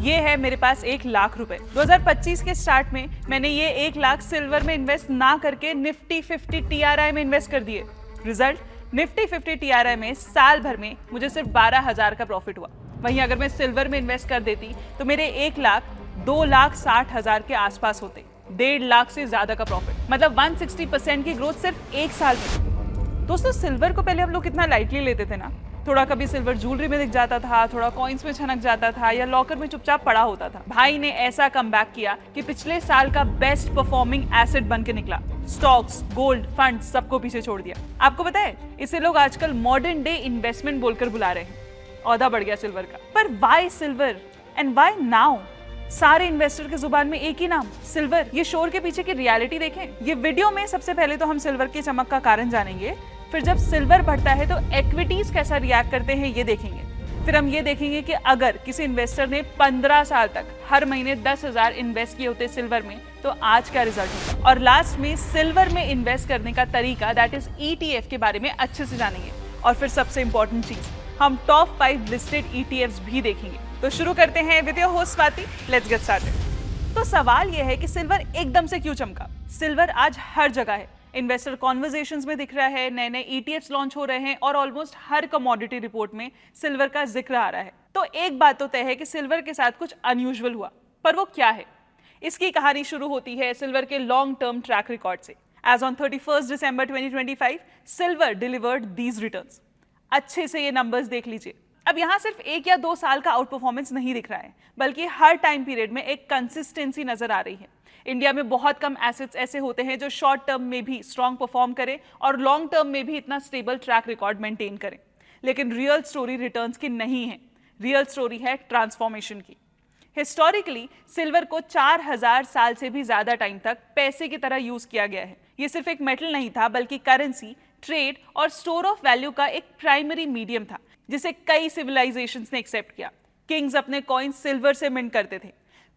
ये है मेरे पास 1,00,000 रुपए। 2025 के स्टार्ट में मैंने ये 1,00,000 सिल्वर में इन्वेस्ट ना करके निफ्टी 50 TRI में इन्वेस्ट कर दिए। रिजल्ट, निफ्टी 50 TRI में साल भर में मुझे सिर्फ 12,000 का प्रॉफिट हुआ। वहीं अगर मैं सिल्वर में इन्वेस्ट कर देती तो मेरे 1,00,000 2,60,000 के आसपास होते। 1.5 लाख से ज्यादा का प्रॉफिट, मतलब 160% की ग्रोथ सिर्फ एक साल में। दोस्तों, सिल्वर को पहले हम लोग कितना लाइटली लेते थे ना। थोड़ा कभी सिल्वर ज्वेलरी में दिख जाता था, थोड़ा कॉइन्स में छनक जाता था, या लॉकर में चुपचाप पड़ा होता था। भाई ने ऐसा कमबैक किया कि पिछले साल का बेस्ट परफॉर्मिंग एसेट बन के निकला। स्टॉक्स, गोल्ड, फंड सबको पीछे छोड़ दिया। आपको पता है, इसे लोग आजकल मॉडर्न डे इन्वेस्टमेंट बोलकर बुला रहे हैं। औहदा बढ़ गया सिल्वर का। पर why silver and why now? सारे इन्वेस्टर की जुबान में एक ही नाम, सिल्वर। ये शोर के पीछे की रियलिटी देखें। ये वीडियो में सबसे पहले तो हम सिल्वर की चमक का कारण जानेंगे, फिर जब सिल्वर बढ़ता है तो इक्विटीज कैसा रिएक्ट करते हैं ये देखेंगे। फिर हम ये देखेंगे कि अगर किसी इन्वेस्टर ने 15 साल तक हर महीने 10,000 इन्वेस्ट किए होते सिल्वर में तो आज क्या रिजल्ट होगा। और लास्ट में सिल्वर में इन्वेस्ट करने का तरीका, दैट इज ETF के बारे में अच्छे से जानेंगे। और फिर सबसे इंपॉर्टेंट चीज, हम टॉप 5 लिस्टेड ETFs भी देखेंगे। तो शुरू करते हैं with your host Swati. Let's get started. तो सवाल यह है कि सिल्वर एकदम से क्यों चमका। सिल्वर आज हर जगह है, इन्वेस्टर कॉन्वर्सेशंस में दिख रहा है, नए नए ETFs लॉन्च हो रहे हैं और ऑलमोस्ट हर कमोडिटी रिपोर्ट में सिल्वर का जिक्र आ रहा है। तो एक बात तो तय है कि सिल्वर के साथ कुछ अनयूजुअल हुआ, पर वो क्या है? इसकी कहानी शुरू होती है सिल्वर के लॉन्ग टर्म ट्रैक रिकॉर्ड से। As on 31 December 2025 silver delivered these returns. अच्छे से ये नंबर्स देख लीजिए। अब यहाँ सिर्फ 1 या 2 साल का आउट परफॉर्मेंस नहीं दिख रहा है, बल्कि हर टाइम पीरियड में एक कंसिस्टेंसी नजर आ रही है। इंडिया में बहुत कम एसेट्स ऐसे होते हैं जो शॉर्ट टर्म में भी स्ट्रॉन्ग परफॉर्म करें और लॉन्ग टर्म में भी इतना स्टेबल ट्रैक रिकॉर्ड मेंटेन करें। लेकिन रियल स्टोरी रिटर्न्स की नहीं है, रियल स्टोरी है ट्रांसफॉर्मेशन की। हिस्टोरिकली सिल्वर को 4,000 साल से भी ज्यादा टाइम तक पैसे की तरह यूज किया गया है। ये सिर्फ एक मेटल नहीं था, बल्कि करेंसी, ट्रेड और स्टोर ऑफ वैल्यू का एक प्राइमरी मीडियम था, जिसे कई सिविलाइजेशंस ने एक्सेप्ट किया। किंग्स अपने कॉइन सिल्वर से मिंट करते थे।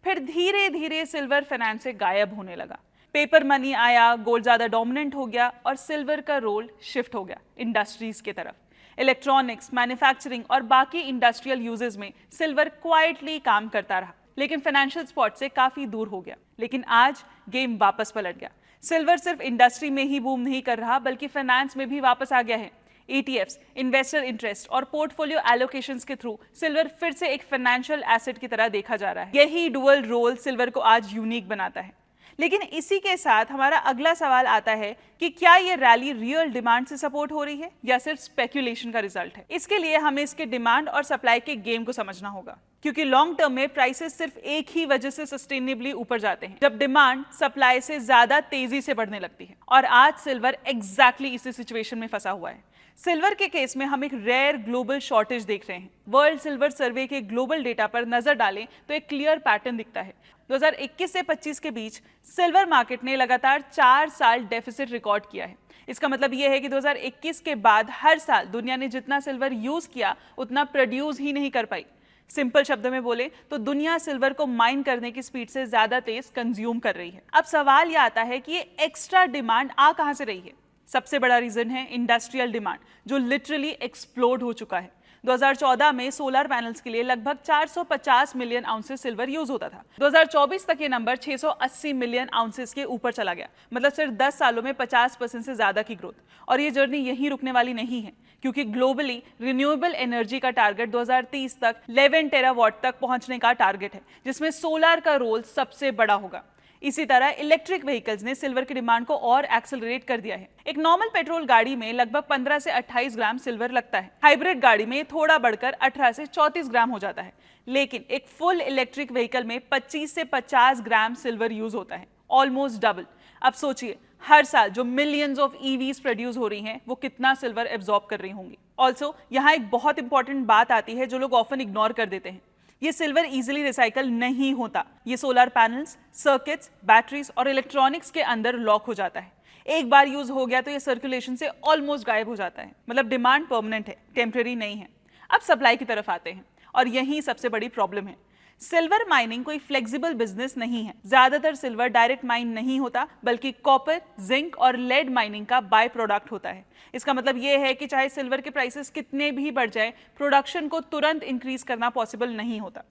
फिर धीरे धीरे सिल्वर फाइनेंस से गायब होने लगा। पेपर मनी आया, गोल्ड ज्यादा डोमिनेंट हो गया और सिल्वर का रोल शिफ्ट हो गया इंडस्ट्रीज की तरफ। इलेक्ट्रॉनिक्स, मैन्युफैक्चरिंग और बाकी इंडस्ट्रियल यूजेस में सिल्वर क्वाइटली काम करता रहा, लेकिन फाइनेंशियल स्पॉट से काफी दूर हो गया। लेकिन आज गेम वापस पलट गया। सिल्वर सिर्फ इंडस्ट्री में ही बूम नहीं कर रहा, बल्कि फाइनेंस में भी वापस आ गया है। ETFs, इन्वेस्टर इंटरेस्ट और पोर्टफोलियो एलोकेशंस के थ्रू सिल्वर फिर से एक फाइनेंशियल एसेट की तरह देखा जा रहा है। यही डुअल रोल सिल्वर को आज यूनिक बनाता है। लेकिन इसी के साथ हमारा अगला सवाल आता है कि क्या ये रैली रियल डिमांड से सपोर्ट हो रही है या सिर्फ स्पेक्यूलेशन का रिजल्ट है। इसके लिए हमें इसके डिमांड और सप्लाई के गेम को समझना होगा, क्योंकि लॉन्ग टर्म में प्राइसेस सिर्फ एक ही वजह से सस्टेनेबली ऊपर जाते हैं, जब डिमांड सप्लाई से ज्यादा तेजी से बढ़ने लगती है। और आज सिल्वर एग्जैक्टली इसी सिचुएशन में फंसा हुआ है। सिल्वर के केस में हम एक रेयर ग्लोबल शॉर्टेज देख रहे हैं। वर्ल्ड सिल्वर सर्वे के ग्लोबल डेटा पर नजर डालें तो एक क्लियर पैटर्न दिखता है। 2021 से 25 के बीच सिल्वर मार्केट ने लगातार 4 साल डेफिसिट रिकॉर्ड किया है। इसका मतलब यह है कि 2021 के बाद हर साल दुनिया ने जितना सिल्वर यूज किया उतना प्रोड्यूस ही नहीं कर पाई। सिंपल शब्दों में बोले तो दुनिया सिल्वर को माइन करने की स्पीड से ज्यादा तेज कंज्यूम कर रही है। अब सवाल यह आता है कि ये एक्स्ट्रा डिमांड आ कहां से रही है। सबसे बड़ा रीजन है इंडस्ट्रियल डिमांड, जो लिटरली एक्सप्लोड हो चुका है। 2014 में सोलर पैनल्स के लिए लगभग 450 मिलियन आउंसेस सिल्वर यूज होता था। 2024 तक ये नंबर 680 मिलियन आउंसेस के ऊपर चला गया, मतलब सिर्फ 10 सालों में 50% से ज्यादा की ग्रोथ। और ये जर्नी यहीं रुकने वाली नहीं है, क्योंकि ग्लोबली रिन्यूएबल एनर्जी का टारगेट 2030 तक 11 टेरावाट तक पहुंचने का टारगेट है, जिसमें सोलर का रोल सबसे बड़ा होगा। इसी तरह इलेक्ट्रिक व्हीकल्स ने सिल्वर की डिमांड को और एक्सेलरेट कर दिया है। एक नॉर्मल पेट्रोल गाड़ी में लगभग 15 से 28 ग्राम सिल्वर लगता है। हाइब्रिड गाड़ी में थोड़ा बढ़कर 18 से 34 ग्राम हो जाता है। लेकिन एक फुल इलेक्ट्रिक व्हीकल में 25 से 50 ग्राम सिल्वर यूज होता है, ऑलमोस्ट डबल। अब सोचिए, हर साल जो मिलियंस ऑफ EVs प्रोड्यूस हो रही हैं, वो कितना सिल्वर एब्जॉर्ब कर रही होंगी। ऑल्सो यहाँ एक बहुत इंपॉर्टेंट बात आती है जो लोग ऑफन इग्नोर कर देते हैं। ये सिल्वर इजीली रिसाइकल नहीं होता। ये सोलर पैनल्स, सर्किट्स, बैटरीज और इलेक्ट्रॉनिक्स के अंदर लॉक हो जाता है। एक बार यूज हो गया तो ये सर्कुलेशन से ऑलमोस्ट गायब हो जाता है। मतलब डिमांड परमानेंट है, टेम्परेरी नहीं है। अब सप्लाई की तरफ आते हैं, और यही सबसे बड़ी प्रॉब्लम है। सिल्वर माइनिंग कोई फ्लेक्सिबल बिजनेस नहीं है। ज्यादातर सिल्वर डायरेक्ट माइन नहीं होता, बल्कि कॉपर, जिंक और लेड माइनिंग का बाय प्रोडक्ट होता है। इसका मतलब यह है कि चाहे सिल्वर के प्राइसेस कितने भी बढ़ जाए, प्रोडक्शन को तुरंत इंक्रीज करना पॉसिबल नहीं होता।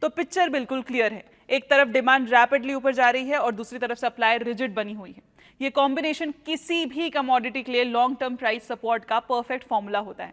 तो पिक्चर बिल्कुल क्लियर है। एक तरफ डिमांड रैपिडली ऊपर जा रही है और दूसरी तरफ सप्लाई रिजिड बनी हुई है। ये कॉम्बिनेशन किसी भी कमोडिटी के लिए लॉन्ग टर्म प्राइस सपोर्ट का परफेक्ट फॉर्मूला होता है।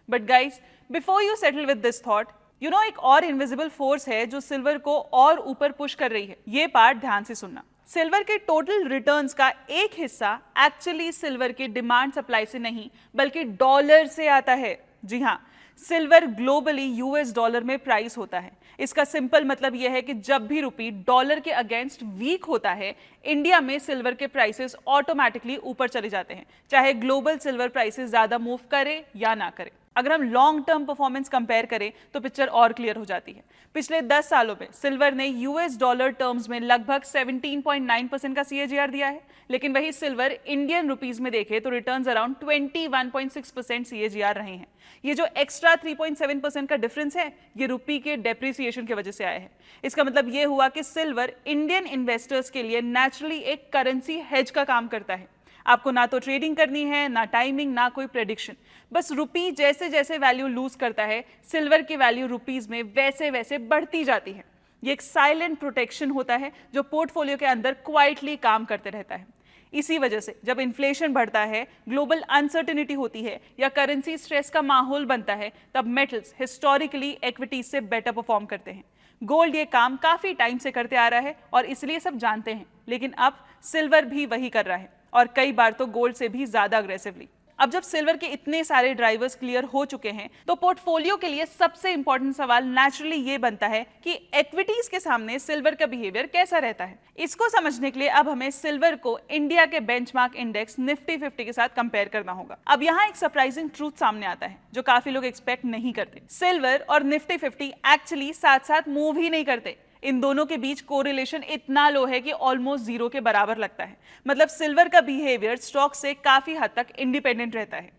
But guys, before you settle with this thought, एक और इनविजिबल फोर्स है जो सिल्वर को और ऊपर पुश कर रही है। ये पार्ट ध्यान से सुनना। सिल्वर के टोटल रिटर्न्स का एक हिस्सा एक्चुअली सिल्वर के डिमांड सप्लाई से नहीं बल्कि डॉलर से आता है। जी हाँ, सिल्वर ग्लोबली यूएस डॉलर में प्राइस होता है। इसका सिंपल मतलब यह है कि जब भी रुपी डॉलर के अगेंस्ट वीक होता है, इंडिया में सिल्वर के प्राइसेस ऑटोमेटिकली ऊपर चले जाते हैं, चाहे ग्लोबल सिल्वर प्राइसेस ज्यादा मूव करे या ना करे। अगर हम लॉन्ग टर्म परफॉर्मेंस कंपेयर करें तो पिक्चर और क्लियर हो जाती है। पिछले 10 सालों में सिल्वर ने यूएस डॉलर टर्म्स में लगभग 17.9% का सीएजीआर दिया है, लेकिन वही सिल्वर इंडियन रुपीस में देखे तो रिटर्न्स अराउंड 21.6% सीएजीआर रहे हैं। ये जो एक्स्ट्रा 3.7% का डिफरेंस है, ये रुपी के डेप्रिसिएशन की वजह से आया है। इसका मतलब ये हुआ कि सिल्वर इंडियन इन्वेस्टर्स के लिए नेचुरली एक करेंसी हेज का काम करता है। आपको ना तो ट्रेडिंग करनी है, ना टाइमिंग, ना कोई प्रेडिक्शन। बस रुपी जैसे जैसे वैल्यू लूज करता है, सिल्वर की वैल्यू रुपीस में वैसे वैसे बढ़ती जाती है। ये एक साइलेंट प्रोटेक्शन होता है जो पोर्टफोलियो के अंदर क्वाइटली काम करते रहता है। इसी वजह से जब इन्फ्लेशन बढ़ता है, ग्लोबल अनसर्टेनिटी होती है या करेंसी स्ट्रेस का माहौल बनता है, तब मेटल्स हिस्टोरिकली इक्विटीज से बेटर परफॉर्म करते हैं। गोल्ड ये काम काफी टाइम से करते आ रहा है और इसलिए सब जानते हैं, लेकिन अब सिल्वर भी वही कर रहा है और कई बार तो गोल्ड से भी ज्यादा अग्रेसिवली। अब जब सिल्वर के इतने सारे ड्राइवर्स क्लियर हो चुके हैं, तो पोर्टफोलियो के लिए सबसे इंपॉर्टेंट सवाल नेचुरली ये बनता है कि इक्विटीज के सामने सिल्वर का बिहेवियर कैसा रहता है। इसको समझने के लिए अब हमें सिल्वर को इंडिया के बेंचमार्क इंडेक्स निफ्टी 50 के साथ कंपेयर करना होगा। अब यहाँ एक सरप्राइजिंग ट्रूथ सामने आता है जो काफी लोग एक्सपेक्ट नहीं करते। सिल्वर और निफ्टी 50 एक्चुअली साथ साथ मूव ही नहीं करते। इन दोनों के बीच कोरिलेशन इतना लो है कि ऑलमोस्ट जीरो के बराबर लगता है। मतलब सिल्वर का बिहेवियर स्टॉक से काफी हद तक इंडिपेंडेंट रहता है।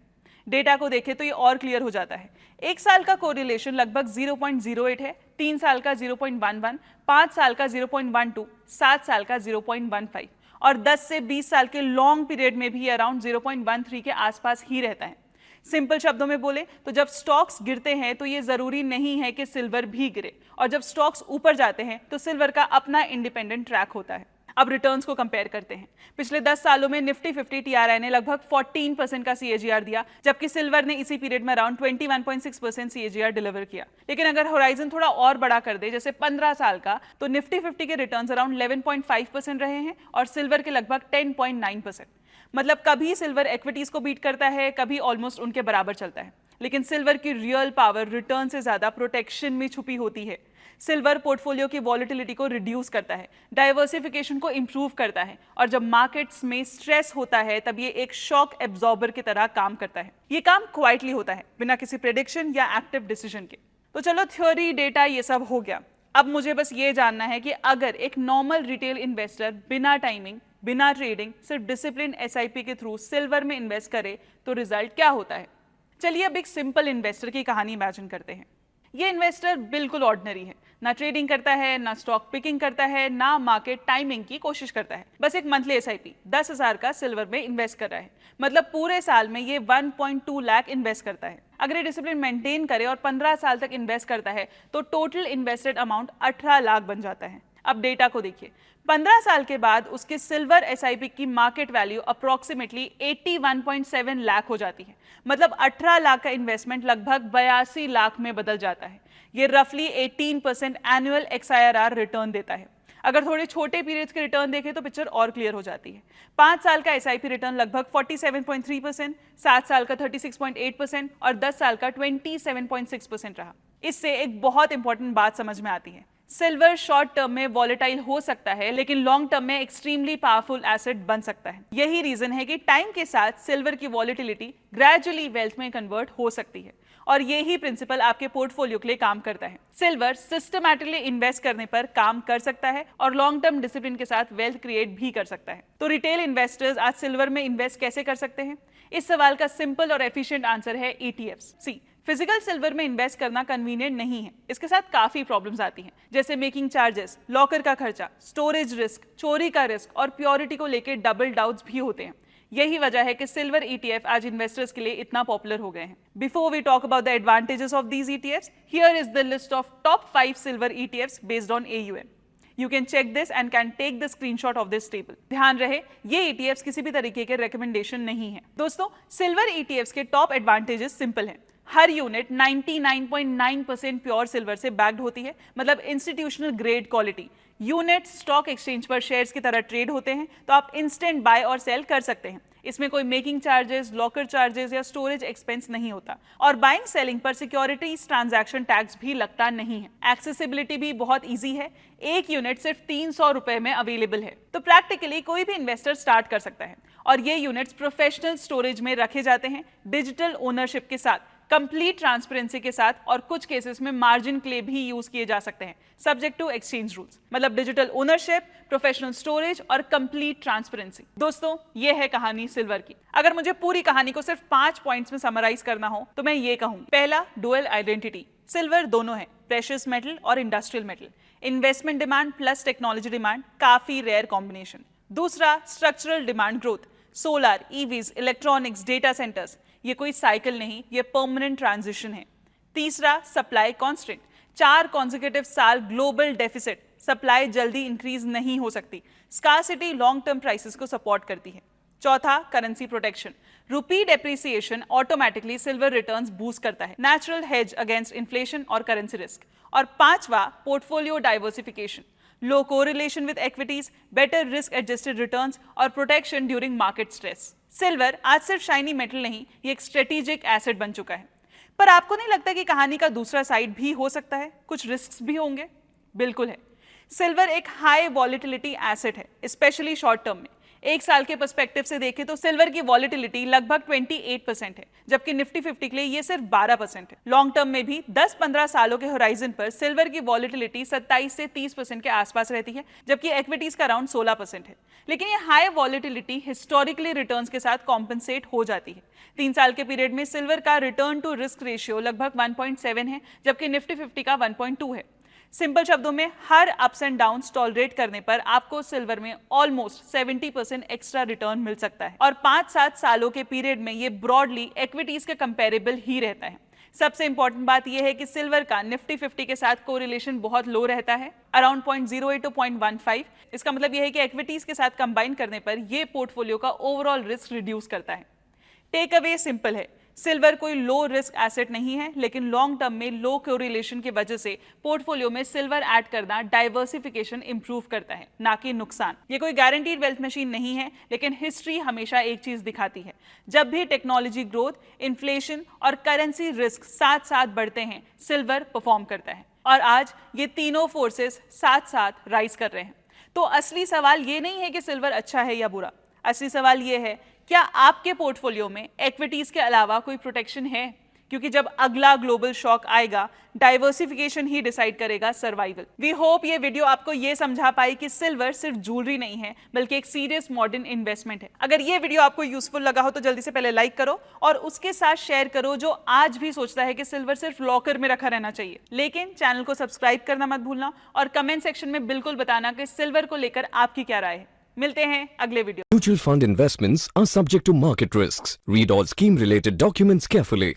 डेटा को देखें तो ये और क्लियर हो जाता है। एक साल का कोरिलेशन लगभग 0.08 है, 3 साल का 0.11, 5 साल का 0.12, 7 साल का 0.15 और 10 से 20 साल के लॉन्ग पीरियड में भी अराउंड 0.13 के आसपास ही रहता है। सिंपल शब्दों में बोले तो जब स्टॉक्स गिरते हैं तो ये जरूरी नहीं है कि सिल्वर भी गिरे, और जब स्टॉक्स ऊपर जाते हैं तो सिल्वर का अपना इंडिपेंडेंट ट्रैक होता है। अब रिटर्न्स को कंपेयर करते हैं। पिछले 10 सालों में निफ्टी 50 टीआरआई ने लगभग 14% का सीएजीआर दिया, जबकि सिल्वर ने इसी पीरियड में अराउंड 21.6% सीएजीआर डिलीवर किया। लेकिन अगर होराइजन थोड़ा और बड़ा कर दे, जैसे 15 साल का, तो निफ्टी 50 के रिटर्न्स अराउंड 11.5% रहे हैं और सिल्वर के लगभग 10.9%। मतलब कभी सिल्वर इक्विटीज को बीट करता है, कभी ऑलमोस्ट उनके बराबर चलता है। लेकिन सिल्वर की रियल पावर रिटर्न से ज्यादा प्रोटेक्शन में छुपी होती है। सिल्वर पोर्टफोलियो की वॉलेटिलिटी को रिड्यूस करता है, डाइवर्सिफिकेशन को इंप्रूव करता है, और जब मार्केट्स में स्ट्रेस होता है तब ये एक शॉक एब्जॉर्बर की तरह काम करता है। ये काम क्वाइटली होता है, बिना किसी प्रेडिक्शन या एक्टिव डिसीजन के। तो चलो, थ्योरी, डेटा, ये सब हो गया। अब मुझे बस ये जानना है कि अगर एक नॉर्मल रिटेल इन्वेस्टर बिना टाइमिंग, बिना ट्रेडिंग, सिर्फ डिसिप्लिन एसआईपी के थ्रू सिल्वर में इन्वेस्ट करे तो रिजल्ट क्या होता है। चलिए अब एक सिंपल इन्वेस्टर की कहानी इमेजिन करते हैं। ये इन्वेस्टर बिल्कुल ऑर्डिनरी है, ना ट्रेडिंग करता है, ना स्टॉक पिकिंग करता है, ना मार्केट टाइमिंग की कोशिश करता है। बस एक मंथली एसआईपी 10,000 का सिल्वर में इन्वेस्ट कर रहा है। मतलब पूरे साल में ये 1.2 लाख इन्वेस्ट करता है। अगर ये डिसिप्लिन मेंटेन करे और 15 साल तक इन्वेस्ट करता है तो टोटल इन्वेस्टेड अमाउंट 18 लाख बन जाता है। अब डेटा को देखिए। 15 साल के बाद उसके सिल्वर एसआईपी की मार्केट वैल्यू अप्रोक्सीमेटली 81.7 लाख हो जाती है। मतलब 18 लाख का इन्वेस्टमेंट लगभग 82 लाख में बदल जाता है। ये रफली 18% एनुअल XIRR रिटर्न देता है। अगर थोड़े छोटे पीरियड्स के रिटर्न देखें तो पिक्चर और क्लियर हो जाती है। 5 साल का एसआईपी रिटर्न लगभग 47.3%, 7 साल का 36.8% और 10 साल का 27.6% रहा। इससे एक बहुत इंपॉर्टेंट बात समझ में आती है। सिल्वर शॉर्ट टर्म में वॉलेटाइल हो सकता है, लेकिन लॉन्ग टर्म में एक्सट्रीमली पावरफुल एसेट बन सकता है। यही रीजन है कि टाइम के साथ सिल्वर की वॉलेटिलिटी ग्रेजुअली वेल्थ में कन्वर्ट हो सकती है, और यही प्रिंसिपल आपके पोर्टफोलियो के लिए काम करता है। सिल्वर सिस्टमैटिकली इन्वेस्ट करने पर काम कर सकता है और लॉन्ग टर्म डिसिप्लिन के साथ वेल्थ क्रिएट भी कर सकता है। तो रिटेल इन्वेस्टर्स आज सिल्वर में इन्वेस्ट कैसे कर सकते हैं? इस सवाल का सिंपल और एफिशिएंट आंसर है ETFs। सी, फिजिकल सिल्वर में इन्वेस्ट करना कन्वीनियंट नहीं है। इसके साथ काफी प्रॉब्लम्स आती हैं, जैसे मेकिंग चार्जेस, लॉकर का खर्चा, स्टोरेज रिस्क, चोरी का रिस्क और प्योरिटी को लेकर डबल डाउट्स भी होते हैं। यही वजह है कि सिल्वर ETF आज इन्वेस्टर्स के लिए इतना पॉपुलर हो गए हैं। Before we talk about the advantages of these ETFs, here is the list of top 5 silver ETFs based on AUM. You can check this and can take the screenshot of this table. ध्यान रहे, ये ETFs किसी भी तरीके के recommendation नहीं है। दोस्तों, सिल्वर ETFs के टॉप एडवांटेजेस सिंपल हैं। हर यूनिट 99.9% प्योर सिल्वर से बैक्ड होती है, मतलब institutional grade quality. Unit stock exchange पर शेयर्स की तरह ट्रेड होते हैं, तो आप इंस्टेंट बाय और सेल कर सकते हैं। इसमें कोई मेकिंग चार्जेस, लॉकर चार्जेस या स्टोरेज एक्सपेंस नहीं होता, और बाइंग सेलिंग पर सिक्योरिटीज ट्रांजैक्शन टैक्स भी लगता नहीं है। एक्सेसिबिलिटी भी बहुत इजी है, एक यूनिट सिर्फ 300 रुपए में अवेलेबल है, तो प्रैक्टिकली कोई भी इन्वेस्टर स्टार्ट कर सकता है। और ये यूनिट्स प्रोफेशनल स्टोरेज में रखे जाते हैं, डिजिटल ओनरशिप के साथ, कंप्लीट ट्रांसपेरेंसी के साथ, और कुछ केसेस में मार्जिन क्ले भी यूज किए जा सकते हैं, सब्जेक्ट टू एक्सचेंज रूल्स। मतलब डिजिटल ओनरशिप, प्रोफेशनल स्टोरेज और कंप्लीट ट्रांसपेरेंसी। दोस्तों, ये है कहानी सिल्वर की। अगर मुझे पूरी कहानी को सिर्फ 5 पॉइंट्स में समराइज करना हो तो मैं ये कहूंगी। पहला, डुअल आइडेंटिटी। सिल्वर दोनों है, प्रेशियस मेटल और industrial metal. Investment demand plus technology demand, काफी रेयर कॉम्बिनेशन। दूसरा, structural demand growth. Solar, EVs, electronics, data centres, ये कोई साइकिल नहीं, ये परमानेंट ट्रांजिशन है। तीसरा, सप्लाई कॉन्स्टेंट। 4 कॉन्सेक्यूटिव साल ग्लोबल डेफिसिट, सप्लाई जल्दी इंक्रीज नहीं हो सकती। स्कार्सिटी लॉन्ग टर्म प्राइसेस को सपोर्ट करती है। चौथा, currency protection. Rupee depreciation automatically silver returns boost करता है, नेचुरल हेज अगेंस्ट इन्फ्लेशन और करेंसी रिस्क। और पांचवा, portfolio diversification. Low correlation with equities, better risk adjusted returns और protection during market stress. Silver आज सिर्फ शाइनी मेटल नहीं, ये एक स्ट्रेटेजिक एसेट बन चुका है। पर आपको नहीं लगता कि कहानी का दूसरा साइड भी हो सकता है, कुछ रिस्क्स भी होंगे? बिल्कुल है। सिल्वर एक हाई वॉलेटिलिटी एसेट है, स्पेशली शॉर्ट टर्म में। एक साल के पर्सपेक्टिव से देखें तो सिल्वर की वॉलेटिलिटी लगभग 28% है, जबकि निफ्टी 50 के लिए ये सिर्फ 12% है। लॉन्ग टर्म में भी 10-15 सालों के होराइजन पर सिल्वर की वॉलेटिलिटी 27 से 30% के आसपास रहती है, जबकि इक्विटीज का अराउंड 16% है। लेकिन ये हाई वॉलेटिलिटी हिस्टोरिकली रिटर्न्स के साथ कॉम्पनसेट हो जाती है। 3 साल के पीरियड में सिल्वर का रिटर्न टू रिस्क रेशियो लगभग 1.7 है, जबकि निफ्टी 50 का 1.2 है। सिंपल शब्दों में, हर अप्स एंड डाउन्स टॉलरेट करने पर आपको सिल्वर में ऑलमोस्ट 70% एक्स्ट्रा रिटर्न मिल सकता है, और 5-7 सालों के पीरियड में ये ब्रॉडली इक्विटीज के कंपेरेबल ही रहता है। सबसे इंपॉर्टेंट बात यह है कि सिल्वर का निफ्टी 50 के साथ कोरिलेशन बहुत लो रहता है, अराउंड 0.08 to 0.15। इसका मतलब यह है कि इक्विटीज के साथ कंबाइन करने पर यह पोर्टफोलियो का ओवरऑल रिस्क रिड्यूस करता है। टेक अवे सिंपल है, सिल्वर कोई लो रिस्क एसेट नहीं है, लेकिन लॉन्ग टर्म में लो कोरिलेशन की वजह से पोर्टफोलियो में सिल्वर ऐड करना डाइवर्सिफिकेशन इंप्रूव करता है, ना कि नुकसान। ये कोई गारंटीड वेल्थ मशीन नहीं है, लेकिन हिस्ट्री हमेशा एक चीज दिखाती है, जब भी टेक्नोलॉजी ग्रोथ, इन्फ्लेशन और करेंसी रिस्क साथ साथ बढ़ते हैं, सिल्वर परफॉर्म करता है। और आज ये तीनों फोर्सेस साथ साथ राइज कर रहे हैं। तो असली सवाल ये नहीं है कि सिल्वर अच्छा है या बुरा, असली सवाल ये है, क्या आपके पोर्टफोलियो में इक्विटीज के अलावा कोई प्रोटेक्शन है? क्योंकि जब अगला ग्लोबल शॉक आएगा, डाइवर्सिफिकेशन ही डिसाइड करेगा सर्वाइवल। वी होप ये वीडियो आपको ये समझा पाई कि सिल्वर सिर्फ ज्वेलरी नहीं है, बल्कि एक सीरियस मॉडर्न इन्वेस्टमेंट है। अगर ये वीडियो आपको यूजफुल लगा हो तो जल्दी से पहले लाइक करो, और उसके साथ शेयर करो जो आज भी सोचता है कि सिल्वर सिर्फ लॉकर में रखा रहना चाहिए। लेकिन चैनल को सब्सक्राइब करना मत भूलना, और कमेंट सेक्शन में बिल्कुल बताना कि सिल्वर को लेकर आपकी क्या राय है। मिलते हैं अगले video. Mutual fund investments are subject to market risks. Read all scheme related documents carefully.